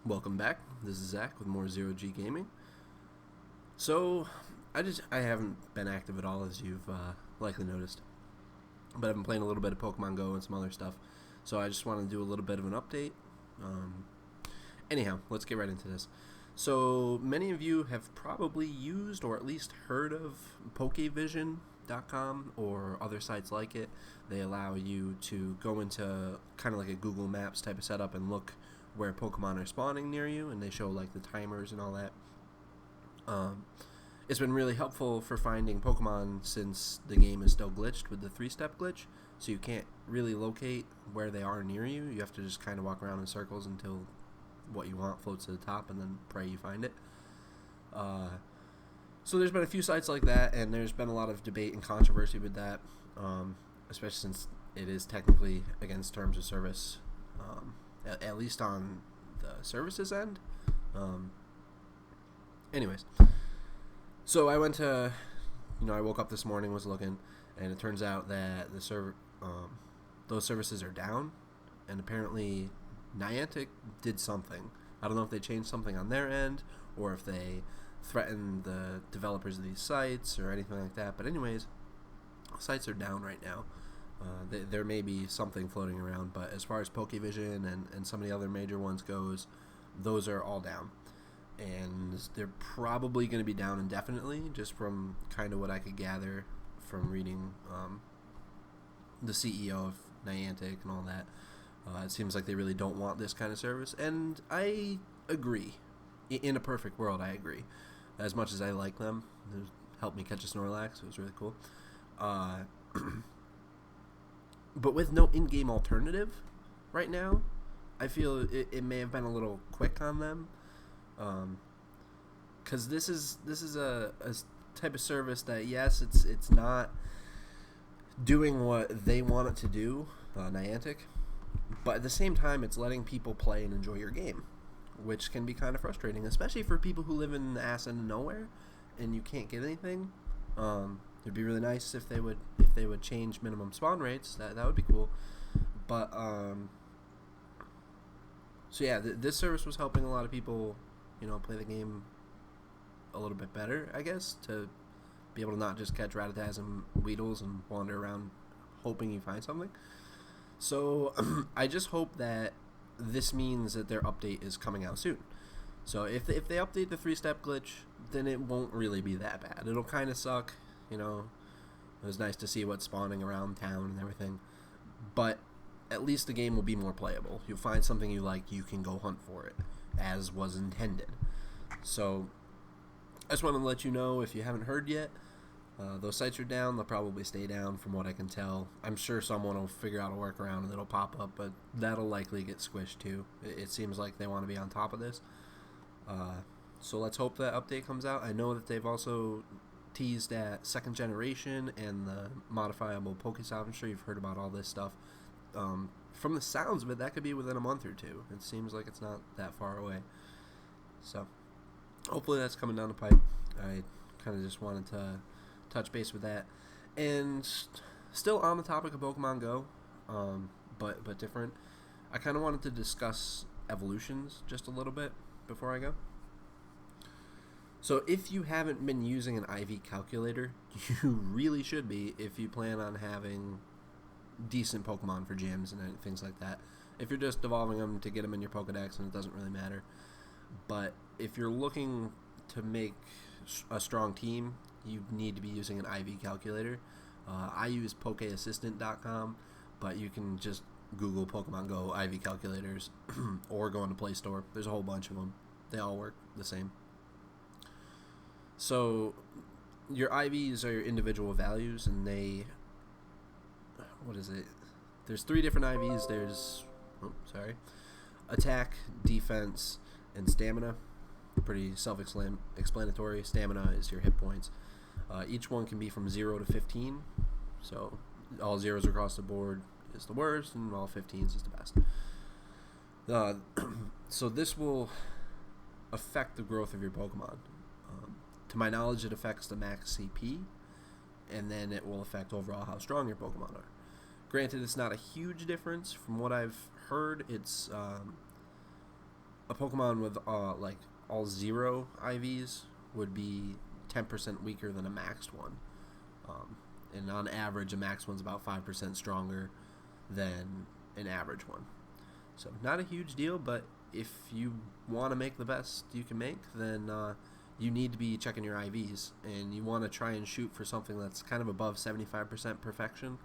Welcome back. This is Zach with more Zero G Gaming. So, I haven't been active at all, as you've likely noticed, but I've been playing a little bit of Pokemon Go and some other stuff. So I just want to do a little bit of an update. Um, Anyhow, let's get right into this. So many of you have probably used or at least heard of Pokevision.com or other sites like it. They allow you to go into kind of like a Google Maps type of setup and look where Pokemon are spawning near you, and they show like the timers and all that. Um, it's been really helpful for finding Pokemon since the game is still glitched with the 3-step glitch, so you can't really locate where they are near you. You have to just kind of walk around in circles until what you want floats to the top, and then pray you find it. Uh, so there's been a few sites like that, and there's been a lot of debate and controversy with that, especially since it is technically against terms of service, at least on the services end. Um, Anyways, so I woke up this morning, was looking, and it turns out that those services are down, and apparently Niantic did something. I don't know if they changed something on their end, or if they threatened the developers of these sites, or anything like that. But anyways, sites are down right now. There may be something floating around, but as far as Pokevision and some of the other major ones goes, those are all down. And they're probably going to be down indefinitely, just from kind of what I could gather from reading the CEO of Niantic and all that. It seems like they really don't want this kind of service, and I agree. In a perfect world, I agree. As much as I like them, they helped me catch a Snorlax. It was really cool. But with no in-game alternative right now, I feel it may have been a little quick on them. Because this is a type of service that, yes, it's not doing what they want it to do, Niantic, but at the same time, it's letting people play and enjoy your game, which can be kind of frustrating, especially for people who live in the ass end of nowhere and you can't get anything. It'd be really nice if they would change minimum spawn rates. That would be cool. But so yeah, this service was helping a lot of people, play the game a little bit better, I guess, to be able to not just catch Rattatas and Weedles and wander around hoping you find something. So I just hope that this means that their update is coming out soon. So if they update the 3-step glitch, then it won't really be that bad. It'll kind of suck, It was nice to see what's spawning around town and everything, but at least the game will be more playable. You'll find something you like, you can go hunt for it, as was intended. So I just want to let you know, if you haven't heard yet, those sites are down. They'll probably stay down from what I can tell. I'm sure someone will figure out a workaround and it'll pop up, but that'll likely get squished too. It seems like they want to be on top of this. So let's hope that update comes out. I know that they've also teased at second generation and the modifiable Pokesalve. I'm sure you've heard about all this stuff. From the sounds of it, that could be within a month or two. It seems like it's not that far away. So hopefully that's coming down the pipe. I kind of just wanted to touch base with that. And still on the topic of Pokemon Go, but different, I kind of wanted to discuss evolutions just a little bit before I go. So if you haven't been using an IV calculator, you really should be if you plan on having decent Pokemon for gyms and things like that. If you're just evolving them to get them in your Pokedex, and it doesn't really matter. But if you're looking to make a strong team, you need to be using an IV calculator. I use PokeAssistant.com, but you can just Google Pokemon Go IV calculators or go on the Play Store. There's a whole bunch of them. They all work the same. So your IVs are your individual values, and there's 3 different IVs. There's attack, defense, and stamina. Pretty self-explanatory. Stamina is your hit points. Each one can be from 0 to 15. So all zeros across the board is the worst, and all 15s is the best. So this will affect the growth of your Pokemon. To my knowledge, it affects the max CP, and then it will affect overall how strong your Pokemon are. Granted, it's not a huge difference. From what I've heard, it's a Pokemon with like all 0 IVs would be 10% weaker than a maxed one. And on average, a maxed one's about 5% stronger than an average one. So not a huge deal, but if you want to make the best you can make, then you need to be checking your IVs, and you want to try and shoot for something that's kind of above 75% perfection,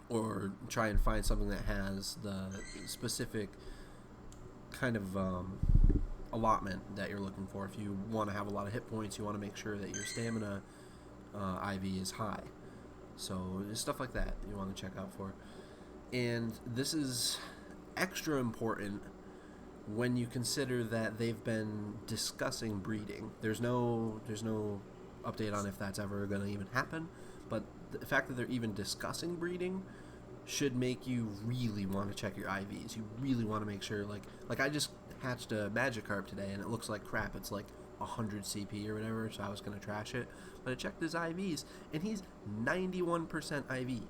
or try and find something that has the specific kind of allotment that you're looking for. If you want to have a lot of hit points, you want to make sure that your stamina IV is high. So stuff like that you want to check out for. And this is extra important when you consider that they've been discussing breeding. There's no update on if that's ever going to even happen, but the fact that they're even discussing breeding should make you really want to check your IVs. You really want to make sure, like I just hatched a Magikarp today, and it looks like crap. It's like 100 CP or whatever, so I was going to trash it. But I checked his IVs, and he's 91% IV.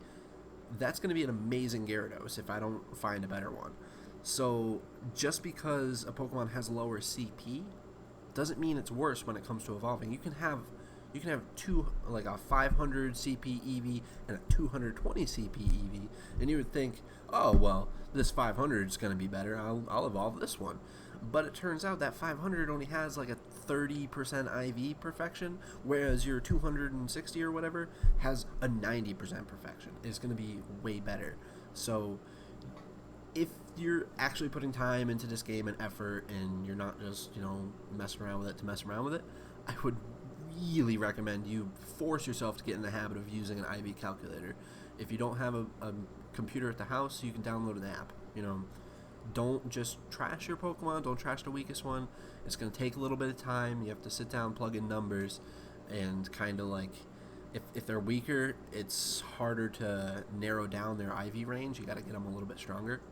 That's going to be an amazing Gyarados if I don't find a better one. So just because a Pokemon has lower CP doesn't mean it's worse when it comes to evolving. You can have a 500 CP EV and a 220 CP EV, and you would think, oh well, this 500 is going to be better. I'll evolve this one. But it turns out that 500 only has like a 30% IV perfection, whereas your 260 or whatever has a 90% perfection. It's going to be way better. So if you're actually putting time into this game and effort, and you're not just, messing around with it to mess around with it, I would really recommend you force yourself to get in the habit of using an IV calculator. If you don't have a computer at the house, you can download an app. Don't just trash your Pokemon. Don't trash the weakest one. It's going to take a little bit of time. You have to sit down, plug in numbers, and kind of like, if they're weaker, it's harder to narrow down their IV range. You got to get them a little bit stronger.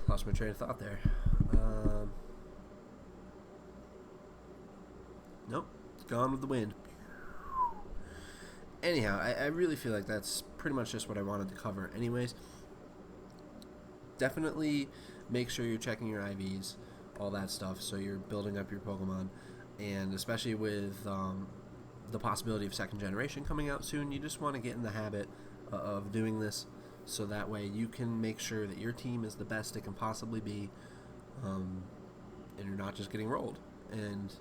Lost my train of thought there. Nope, it's gone with the wind. Anyhow, I really feel like that's pretty much just what I wanted to cover. Anyways, definitely make sure you're checking your IVs, all that stuff, so you're building up your Pokemon. And especially with the possibility of second generation coming out soon, you just want to get in the habit of doing this, so that way you can make sure that your team is the best it can possibly be, and you're not just getting rolled. And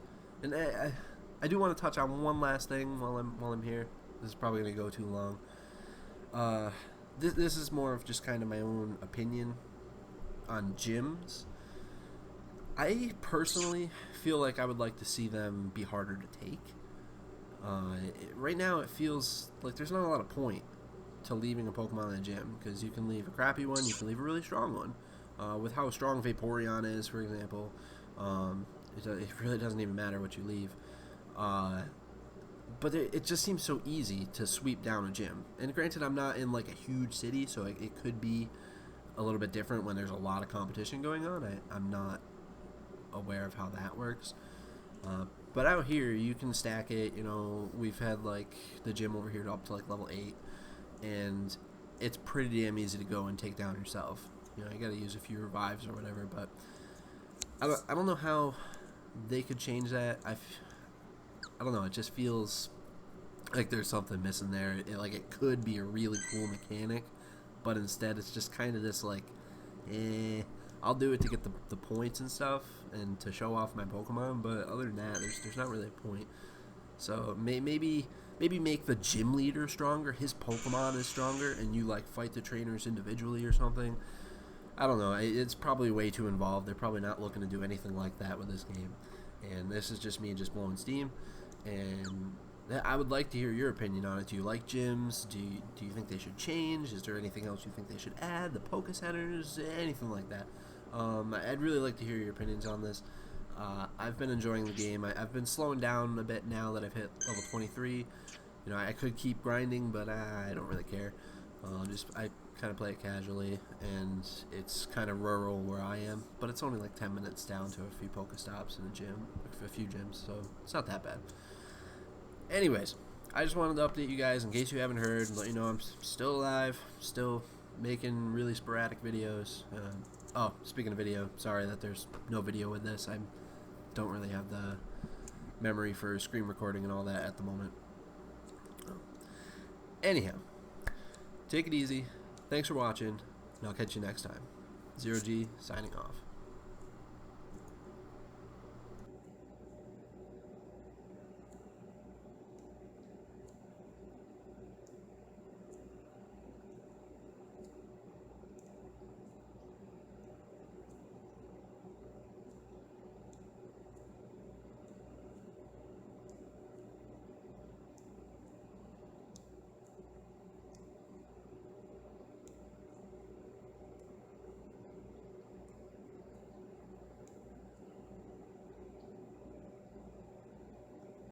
I do want to touch on one last thing while I'm here. This is probably going to go too long. This is more of just kind of my own opinion on gyms. I personally feel like I would like to see them be harder to take. Right now it feels like there's not a lot of point to leaving a Pokemon in a gym, because you can leave a crappy one, you can leave a really strong one. With how strong Vaporeon is, for example, it really doesn't even matter what you leave. But it just seems so easy to sweep down a gym. And granted, I'm not in like a huge city, so it could be a little bit different when there's a lot of competition going on. I'm not aware of how that works. But out here, you can stack it. We've had like the gym over here up to like level 8, and it's pretty damn easy to go and take down yourself. You got to use a few revives or whatever. But I don't know how they could change that. I don't know, it just feels like there's something missing there. It could be a really cool mechanic, but instead it's just kind of this like, I'll do it to get the points and stuff and to show off my Pokemon, but other than that, there's not really a point. So maybe make the gym leader stronger, his Pokemon is stronger, and you like fight the trainers individually or something. I don't know, it's probably way too involved. They're probably not looking to do anything like that with this game, and this is just me just blowing steam. And I would like to hear your opinion on it. Do you like gyms? Do you think they should change? Is there anything else you think they should add? The Poke Centers? Anything like that? I'd really like to hear your opinions on this. I've been enjoying the game. I've been slowing down a bit now that I've hit level 23. I could keep grinding, but I don't really care. I kind of play it casually, and it's kind of rural where I am, but it's only like 10 minutes down to a few Pokestops and a few gyms, so it's not that bad. Anyways, I just wanted to update you guys in case you haven't heard and let you know I'm still alive, still making really sporadic videos. Oh, speaking of video, sorry that there's no video with this. I don't really have the memory for screen recording and all that at the moment. Anyhow, take it easy. Thanks for watching, and I'll catch you next time. Zero G signing off.